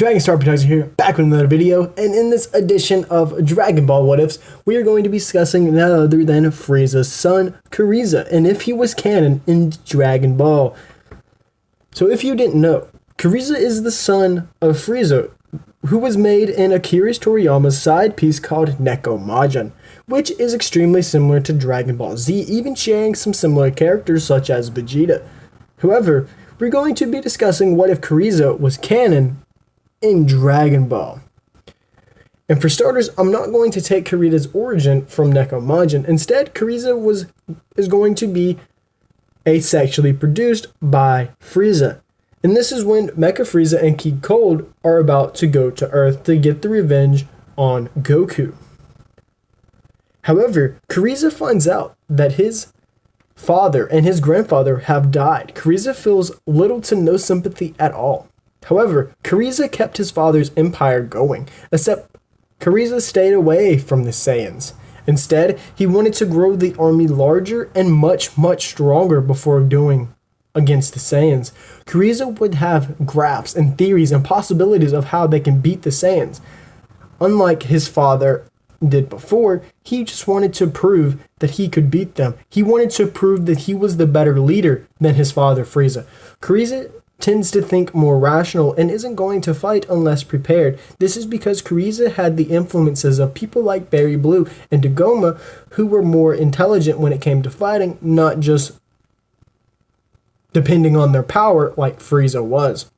DragonStar Production here, back with another video, and in this edition of Dragon Ball What Ifs, we are going to be discussing none other than Frieza's son, Kuriza, and if he was canon in Dragon Ball. So if you didn't know, Kuriza is the son of Frieza, who was made in Akira Toriyama's side piece called Nekomajin, which is extremely similar to Dragon Ball Z, even sharing some similar characters such as Vegeta. However, we're going to be discussing what if Kuriza was canon in Dragon Ball. And for starters, I'm not going to take Kuriza's origin from Nekomajin. Instead, Kuriza is going to be asexually produced by Frieza. And this is when Mecha Frieza and Ki Cold are about to go to Earth to get the revenge on Goku. However, Kuriza finds out that his father and his grandfather have died. Kuriza feels little to no sympathy at all. However, Kuriza kept his father's empire going, except Kuriza stayed away from the Saiyans. Instead, he wanted to grow the army larger and much stronger before doing against the Saiyans. Kuriza would have graphs and theories and possibilities of how they can beat the Saiyans. Unlike his father did before, he just wanted to prove that he could beat them. He wanted to prove that he was the better leader than his father Frieza. Kuriza tends to think more rational and isn't going to fight unless prepared. This is because Kuriza had the influences of people like Barry Blue and Togoma, who were more intelligent when it came to fighting, not just depending on their power like Frieza was.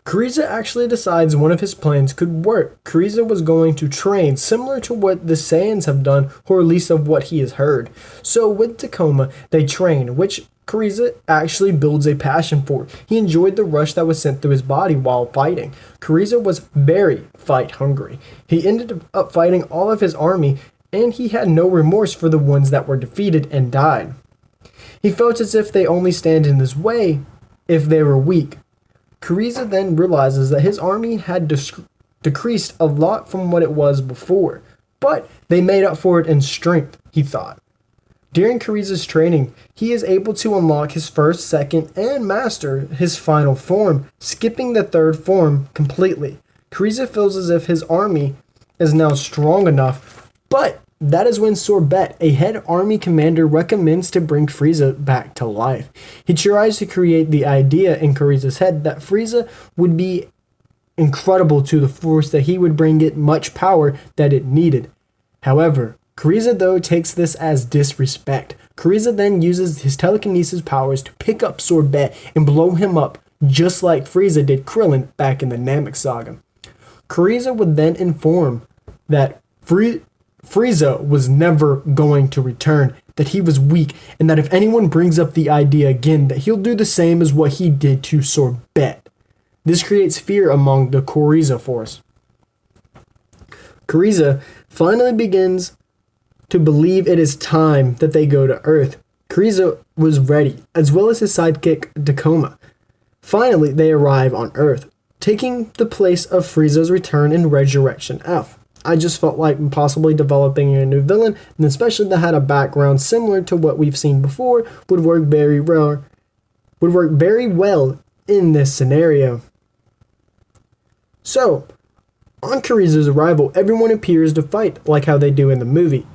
Kuriza actually decides one of his plans could work. Kuriza was going to train similar to what the Saiyans have done, or at least of what he has heard. So with Togoma, they train, which Kuriza actually builds a passion for. He enjoyed the rush that was sent through his body while fighting. Kuriza was very fight hungry. He ended up fighting all of his army, and he had no remorse for the ones that were defeated and died. He felt as if they only stand in his way if they were weak. Kuriza then realizes that his army had decreased a lot from what it was before, but they made up for it in strength, he thought. During Kuriza's training, he is able to unlock his first, second, and master his final form, skipping the third form completely. Kuriza feels as if his army is now strong enough, but that is when Sorbet, a head army commander, recommends to bring Frieza back to life. He tries to create the idea in Kuriza's head that Frieza would be incredible to the force, that he would bring it much power that it needed. However, Kuriza though takes this as disrespect. Kuriza then uses his telekinesis powers to pick up Sorbet and blow him up, just like Frieza did Krillin back in the Namek Saga. Kuriza would then inform that Frieza was never going to return, that he was weak, and that if anyone brings up the idea again, that he'll do the same as what he did to Sorbet. This creates fear among the Kuriza force. Kuriza finally begins to believe it is time that they go to Earth. Kuriza was ready, as well as his sidekick Togoma. Finally, they arrive on Earth, taking the place of Frieza's return in Resurrection F. I just felt like possibly developing a new villain, and especially that had a background similar to what we've seen before, would work very well in this scenario. So, on Kuriza's arrival, everyone appears to fight like how they do in the movie.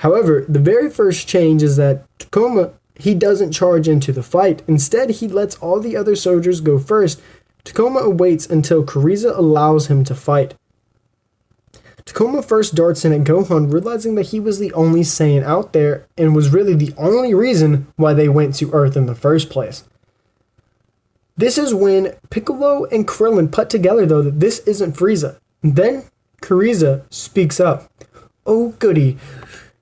However, the very first change is that Togoma, he doesn't charge into the fight. Instead, he lets all the other soldiers go first. Togoma waits until Kuriza allows him to fight. Togoma first darts in at Gohan, realizing that he was the only Saiyan out there and was really the only reason why they went to Earth in the first place. This is when Piccolo and Krillin put together though that this isn't Frieza. Then Kuriza speaks up. "Oh goody,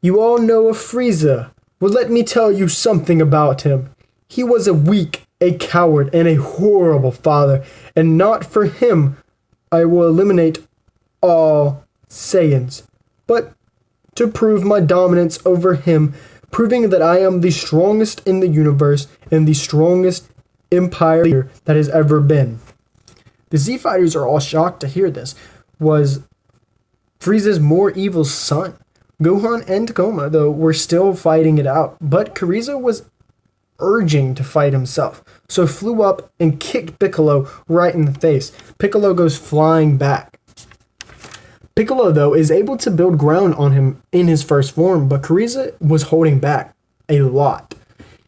you all know of Frieza. Well, let me tell you something about him. He was a weak, a coward, and a horrible father, and not for him I will eliminate all Saiyans, but to prove my dominance over him, proving that I am the strongest in the universe and the strongest empire leader that has ever been." The Z Fighters are all shocked to hear this. Was Frieza's more evil son? Gohan and Togoma, though, were still fighting it out, but Kuriza was urging to fight himself, so flew up and kicked Piccolo right in the face. Piccolo goes flying back. Piccolo, though, is able to build ground on him in his first form, but Kuriza was holding back a lot.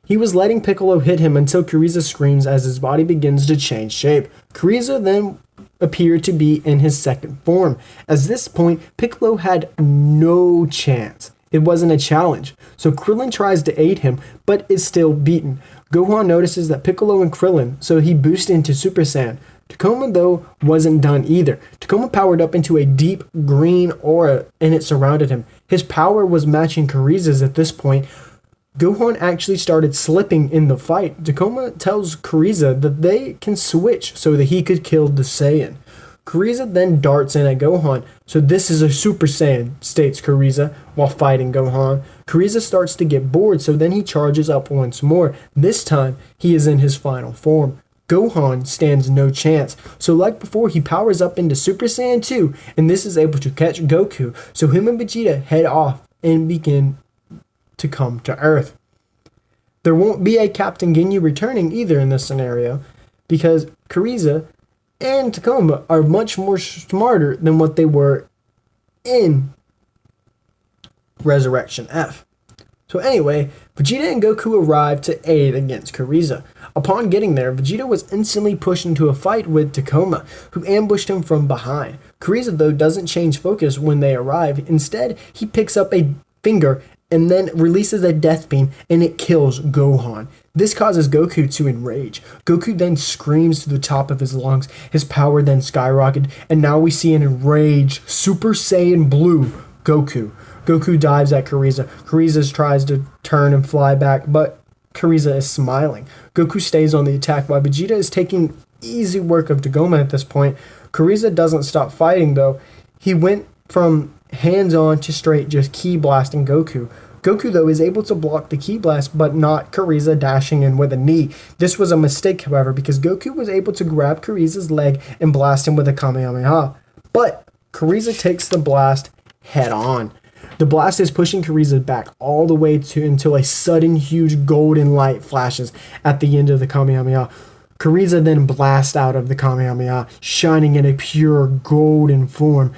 He was letting Piccolo hit him until Kuriza screams as his body begins to change shape. Kuriza then appeared to be in his second form. At this point, Piccolo had no chance. It wasn't a challenge, so Krillin tries to aid him, but is still beaten. Gohan notices that Piccolo and Krillin, so he boosts into Super Saiyan. Togoma, though, wasn't done either. Togoma powered up into a deep green aura, and it surrounded him. His power was matching Kuriza's at this point. Gohan actually started slipping in the fight. Togoma tells Kuriza that they can switch so that he could kill the Saiyan. Kuriza then darts in at Gohan. So this is a Super Saiyan, states Kuriza while fighting Gohan. Kuriza starts to get bored, so then he charges up once more. This time, he is in his final form. Gohan stands no chance. So like before, he powers up into Super Saiyan 2, and this is able to catch Goku. So him and Vegeta head off and begin to come to Earth. There won't be a Captain Ginyu returning either in this scenario, because Kuriza and Togoma are much more smarter than what they were in Resurrection F. So anyway, Vegeta and Goku arrived to aid against Kuriza. Upon getting there, Vegeta was instantly pushed into a fight with Togoma, who ambushed him from behind. Kuriza, though, doesn't change focus when they arrive. Instead, he picks up a finger and then releases a death beam, and it kills Gohan. This causes Goku to enrage. Goku then screams to the top of his lungs. His power then skyrocketed, and now we see an enraged Super Saiyan Blue Goku. Goku dives at Kuriza. Kuriza tries to turn and fly back, but Kuriza is smiling. Goku stays on the attack while Vegeta is taking easy work of Togoma at this point. Kuriza doesn't stop fighting, though. He went from hands-on to straight just ki blasting Goku. Goku, though, is able to block the ki blast, but not Kuriza dashing in with a knee. This was a mistake, however, because Goku was able to grab Kuriza's leg and blast him with a Kamehameha. But Kuriza takes the blast head on. The blast is pushing Kuriza back all the way until a sudden huge golden light flashes at the end of the Kamehameha. Kuriza then blasts out of the Kamehameha, shining in a pure golden form.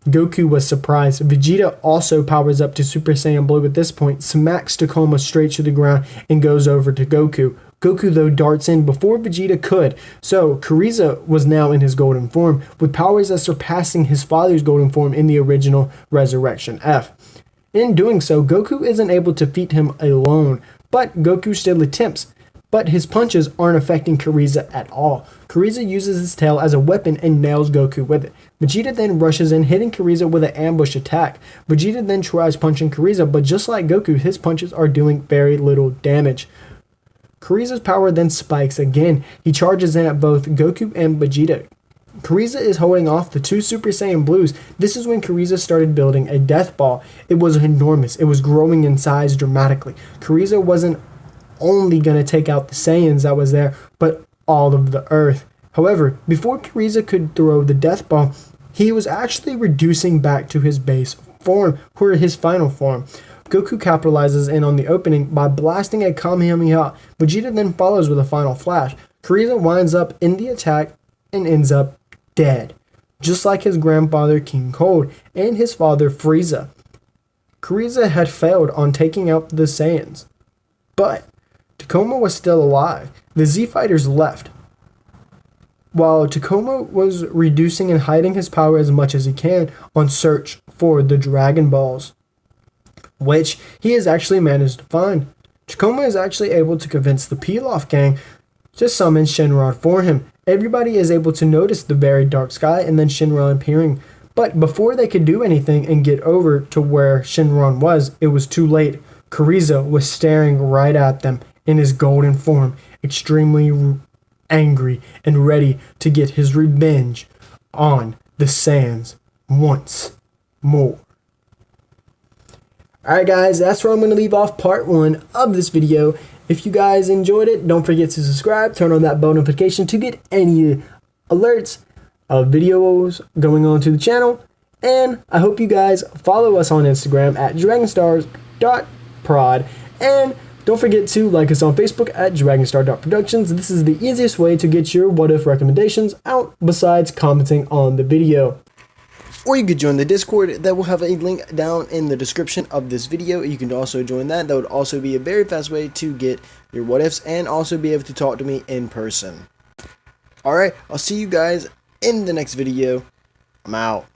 Goku was surprised. Vegeta also powers up to Super Saiyan Blue at this point, smacks Togoma straight to the ground, and goes over to Goku. Goku, though, darts in before Vegeta could, so Kuriza was now in his golden form, with powers that surpassing his father's golden form in the original Resurrection F. In doing so, Goku isn't able to defeat him alone, but Goku still attempts. But his punches aren't affecting Kuriza at all. Kuriza uses his tail as a weapon and nails Goku with it. Vegeta then rushes in, hitting Kuriza with an ambush attack. Vegeta then tries punching Kuriza, but just like Goku, his punches are doing very little damage. Kuriza's power then spikes again. He charges in at both Goku and Vegeta. Kuriza is holding off the two Super Saiyan Blues. This is when Kuriza started building a death ball. It was enormous. It was growing in size dramatically. Kuriza wasn't only going to take out the Saiyans that was there, but all of the Earth. However, before Kuriza could throw the death ball, he was actually reducing back to his base form, or his final form. Goku capitalizes in on the opening by blasting a Kamehameha. Vegeta then follows with a final flash. Kuriza winds up in the attack and ends up dead, just like his grandfather King Cold and his father Frieza. Kuriza had failed on taking out the Saiyans, but Togoma was still alive. The Z Fighters left, while Togoma was reducing and hiding his power as much as he can on search for the Dragon Balls, which he has actually managed to find. Togoma is actually able to convince the Pilaf gang to summon Shenron for him. Everybody is able to notice the very dark sky and then Shenron appearing. But before they could do anything and get over to where Shenron was, it was too late. Kuriza was staring right at them in his golden form, extremely angry and ready to get his revenge on the Saiyans once more. Alright guys, that's where I'm going to leave off part 1 of this video. If you guys enjoyed it, don't forget to subscribe, turn on that bell notification to get any alerts of videos going on to the channel. And I hope you guys follow us on Instagram at dragonstar.prod and Don't forget to like us on Facebook at DragonStar.Productions. This is the easiest way to get your what if recommendations out besides commenting on the video. Or you could join the Discord. That will have a link down in the description of this video. You can also join that. That would also be a very fast way to get your what ifs and also be able to talk to me in person. Alright, I'll see you guys in the next video. I'm out.